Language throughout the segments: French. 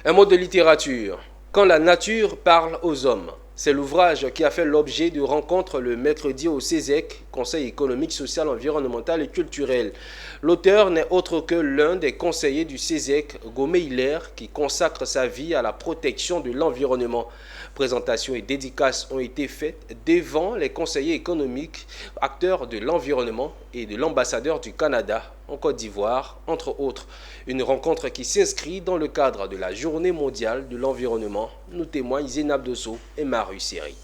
Un mot de littérature. Quand la nature parle aux hommes. C'est l'ouvrage qui a fait l'objet de rencontres le mercredi au CESEC, Conseil économique, social, environnemental et culturel. L'auteur n'est autre que l'un des conseillers du CESEC, Gomé Hilaire, qui consacre sa vie à la protection de l'environnement. Présentations et dédicaces ont été faites devant les conseillers économiques, acteurs de l'environnement et de l'ambassadeur du Canada en Côte d'Ivoire, entre autres. Une rencontre qui s'inscrit dans le cadre de la Journée mondiale de l'environnement, nous témoignent Zénab Dosso et Maru Seri.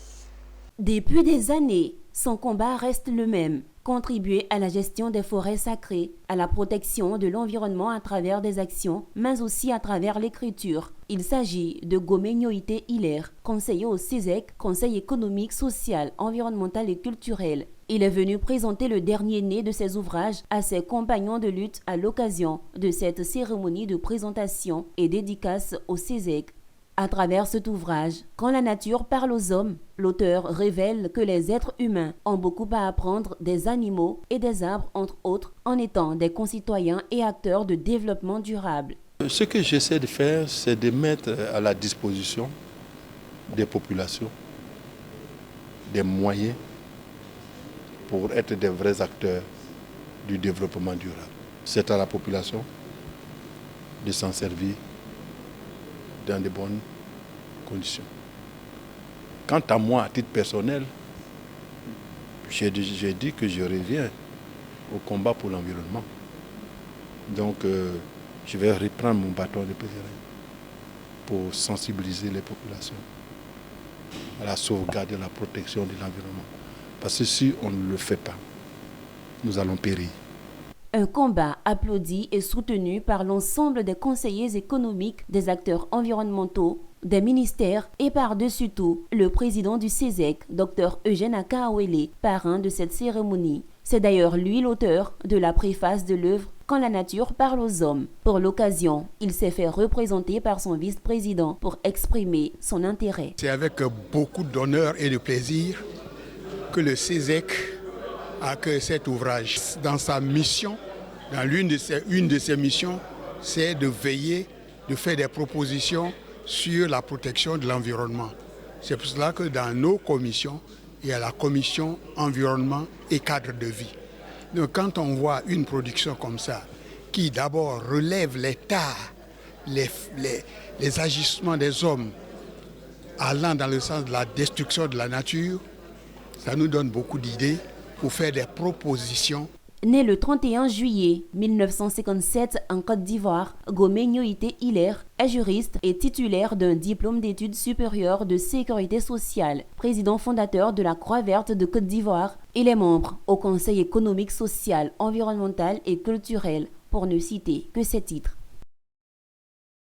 Depuis des années, son combat reste le même. Contribuer à la gestion des forêts sacrées, à la protection de l'environnement à travers des actions, mais aussi à travers l'écriture. Il s'agit de Gomé Nyoïté Hilaire, conseiller au CESEC, Conseil économique, social, environnemental et culturel. Il est venu présenter le dernier né de ses ouvrages à ses compagnons de lutte à l'occasion de cette cérémonie de présentation et dédicace au CESEC. À travers cet ouvrage, Quand la nature parle aux hommes, l'auteur révèle que les êtres humains ont beaucoup à apprendre des animaux et des arbres, entre autres, en étant des concitoyens et acteurs de développement durable. Ce que j'essaie de faire, c'est de mettre à la disposition des populations des moyens pour être des vrais acteurs du développement durable. C'est à la population de s'en servir dans de bonnes conditions. Quant à moi, à titre personnel, j'ai dit que je reviens au combat pour l'environnement. Donc, je vais reprendre mon bâton de pèlerin pour sensibiliser les populations à la sauvegarde et à la protection de l'environnement. Parce que si on ne le fait pas, nous allons périr. Un combat applaudi et soutenu par l'ensemble des conseillers économiques, des acteurs environnementaux, des ministères et par-dessus tout, le président du CESEC, Dr Eugène Akaawele, parrain de cette cérémonie. C'est d'ailleurs lui l'auteur de la préface de l'œuvre Quand la nature parle aux hommes. Pour l'occasion, il s'est fait représenter par son vice-président pour exprimer son intérêt. C'est avec beaucoup d'honneur et de plaisir que le CESEC accueille cet ouvrage. Dans sa mission, dans une de ses missions, c'est de veiller, de faire des propositions sur la protection de l'environnement. C'est pour cela que dans nos commissions, il y a la commission environnement et cadre de vie. Donc quand on voit une production comme ça, qui d'abord relève l'état, les agissements des hommes allant dans le sens de la destruction de la nature, ça nous donne beaucoup d'idées pour faire des propositions. Né le 31 juillet 1957 en Côte d'Ivoire, Gomé Nyoïté Hilaire est juriste et titulaire d'un diplôme d'études supérieures de sécurité sociale. Président fondateur de la Croix Verte de Côte d'Ivoire, il est membre au Conseil économique, social, environnemental et culturel, pour ne citer que ses titres.